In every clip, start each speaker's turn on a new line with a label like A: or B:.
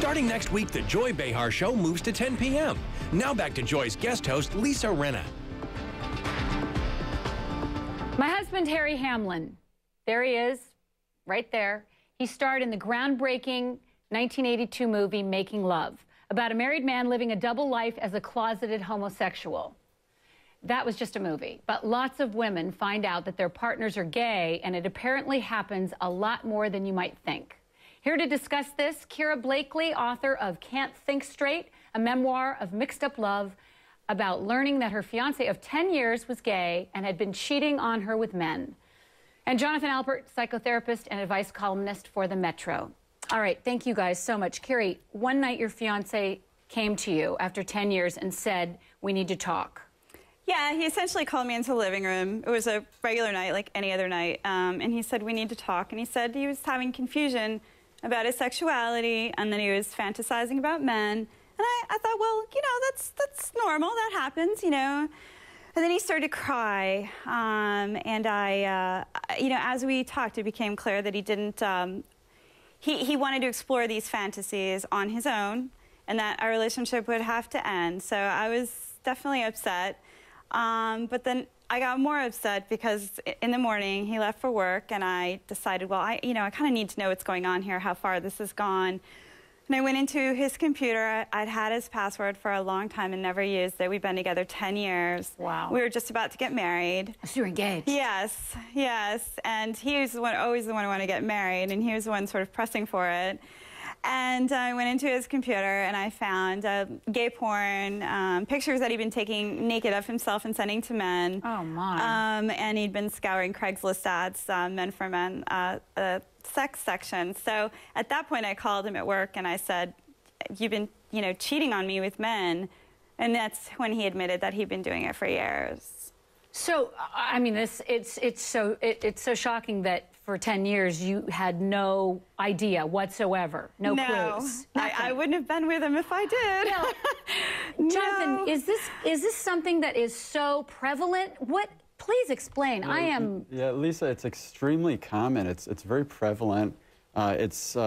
A: Starting next week, the Joy Behar Show moves to 10 p.m. Now back to Joy's guest host, Lisa Rinna.
B: My husband, Harry Hamlin. There he is, right there. He starred in the groundbreaking 1982 movie Making Love, about a married man living a double life as a closeted homosexual. That was just a movie, but lots of women find out that their partners are gay, and it apparently happens a lot more than you might think. Here to discuss this, Kira Blakely, author of Can't Think Straight, a memoir of mixed up love, about learning that her fiancé of 10 years was gay and had been cheating on her with men. And Jonathan Alpert, psychotherapist and advice columnist for the Metro. All right, thank you guys so much. Kiri, one night your fiancé came to you after 10 years and said, we need to talk.
C: Yeah, he essentially called me into the living room. It was a regular night, like any other night, and he said, we need to talk. And he said he was having confusion about his sexuality, and then he was fantasizing about men. And I thought, well, you know, that's normal, that happens, you know. And then he started to cry, and you know, as we talked, it became clear that he didn't, he wanted to explore these fantasies on his own, and that our relationship would have to end. So I was definitely upset. But then I got more upset because in the morning he left for work, and I decided, well, I kind of need to know what's going on here, how far this has gone. And I went into his computer. I'd had his password for a long time and never used it. We've been together 10 years.
B: Wow.
C: We were just about to get married.
B: So you're engaged.
C: Yes, yes. And he was the one, always the one who wanted to get married, and he was the one sort of pressing for it. And I went into his computer and I found gay porn, pictures that he'd been taking naked of himself and sending to men.
B: Oh, my.
C: And he'd been scouring Craigslist ads, men for men, sex section. So at that point I called him at work and I said, you've been, you know, cheating on me with men. And that's when he admitted that he'd been doing it for years.
B: So, I mean, it's so shocking that for 10 years you had no idea whatsoever, no clues.
C: I wouldn't have been with him if I did.
B: No. Jonathan, is this something that is so prevalent? Please explain.
D: Yeah, Lisa, it's extremely common. It's very prevalent. It's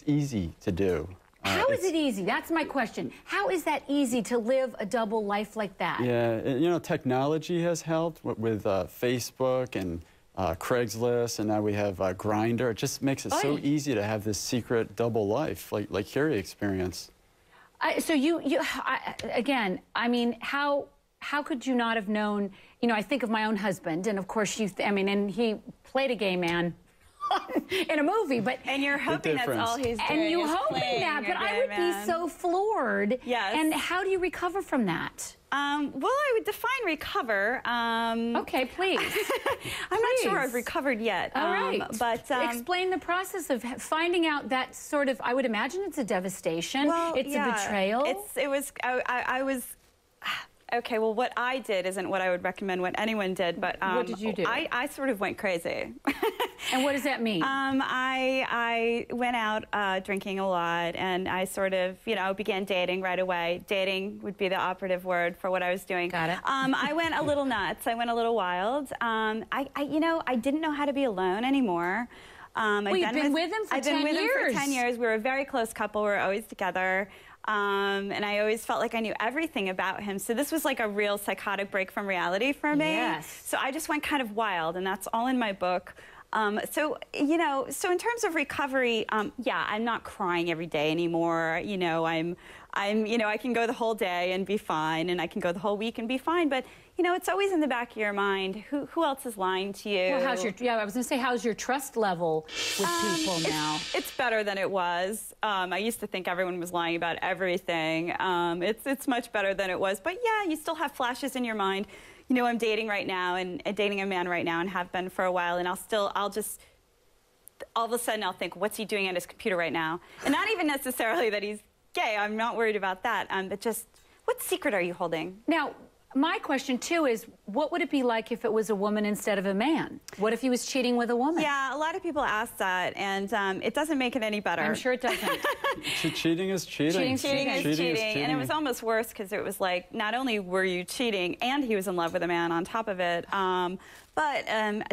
D: easy to do.
B: How is it easy? That's my question. How is that easy to live a double life like that?
D: Yeah, you know, technology has helped with Facebook and Craigslist, and now we have Grindr. It just makes it so easy to have this secret double life, like Kiri experienced.
B: So again, I mean, how could you not have known? You know, I think of my own husband, and of course, and he played a gay man in a movie, but
C: and you're hoping that's all he's doing.
B: And you hoping that, but I would be so floored.
C: Yes.
B: And how do you recover from that?
C: Well, I would define recover.
B: Okay, please.
C: I'm not sure I've recovered yet.
B: All right.
C: But
B: explain the process of finding out that sort of. I would imagine it's a devastation.
C: Well,
B: it's a betrayal.
C: I was. Okay, well, what I did isn't what I would recommend what anyone did, but
B: what did you do?
C: I sort of went crazy.
B: And what does that mean?
C: I went out drinking a lot, and I sort of, you know, began dating right away. Dating would be the operative word for what I was doing.
B: Got it.
C: I went a little nuts. I went a little wild. You know, I didn't know how to be alone anymore.
B: Well, you've been with him for 10 years.
C: I've been with him for 10 years. We were a very close couple. We were always together. And I always felt like I knew everything about him. So this was like a real psychotic break from reality for me.
B: Yes.
C: So I just went kind of wild, and that's all in my book. So, you know, so in terms of recovery, yeah, I'm not crying every day anymore. You know, you know, I can go the whole day and be fine, and I can go the whole week and be fine. But, you know, it's always in the back of your mind, who else is lying to you?
B: Well, I was going to say, how's your trust level with people now?
C: It's better than it was. I used to think everyone was lying about everything. It's much better than it was. But yeah, you still have flashes in your mind. You know, I'm dating right now and dating a man right now and have been for a while, and I'll just, all of a sudden I'll think, what's he doing at his computer right now? And not even necessarily that he's gay. I'm not worried about that. But just, what secret are you holding?
B: Now, my question, too, is what would it be like if it was a woman instead of a man? What if he was cheating with a woman?
C: Yeah, a lot of people ask that, and it doesn't make it any better.
B: I'm sure it doesn't.
D: Cheating is cheating.
C: Cheating is cheating. And it was almost worse because it was like, not only were you cheating, and he was in love with a man on top of it, but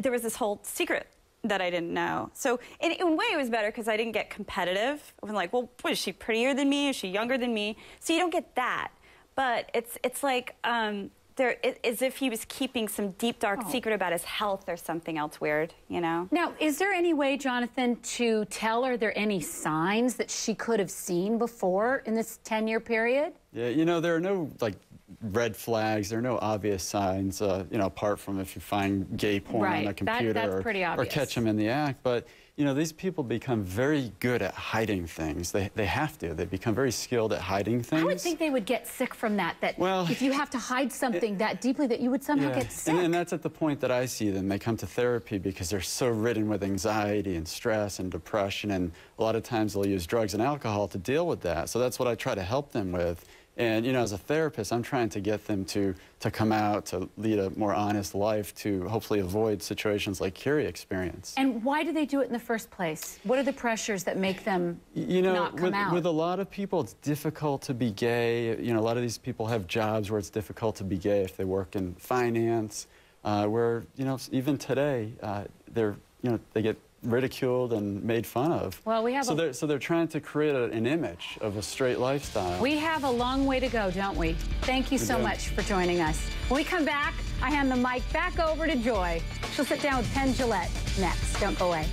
C: there was this whole secret that I didn't know. So in a way, it was better because I didn't get competitive. I was like, well, what, is she prettier than me? Is she younger than me? So you don't get that. But it's like as if he was keeping some deep, dark secret about his health or something else weird, you know?
B: Now, is there any way, Jonathan, to tell, are there any signs that she could have seen before in this 10-year period?
D: Yeah, you know, there are no, like, red flags. There are no obvious signs, you know, apart from if you find gay porn on a computer
B: that's pretty
D: or
B: obvious.
D: catch them in the act. But, you know, these people become very good at hiding things. They have to. They become very skilled at hiding things.
B: I would think they would get sick from that,
D: well,
B: if you have to hide something that deeply that you would somehow get sick.
D: And that's at the point that I see them. They come to therapy because they're so ridden with anxiety and stress and depression, and a lot of times they'll use drugs and alcohol to deal with that. So that's what I try to help them with. And, you know, as a therapist, I'm trying to get them to come out, to lead a more honest life, to hopefully avoid situations like Curie experienced.
B: And why do they do it in the first place? What are the pressures that make them not come out?
D: With a lot of people, it's difficult to be gay. You know, a lot of these people have jobs where it's difficult to be gay if they work in finance, where, you know, even today, they get ridiculed and made fun of.
B: Well, we have
D: so they're trying to create an image of a straight lifestyle.
B: We have a long way to go, don't we? Thank you so much for joining us. When we come back, I hand the mic back over to Joy. She'll sit down with Penn Jillette next. Don't go away.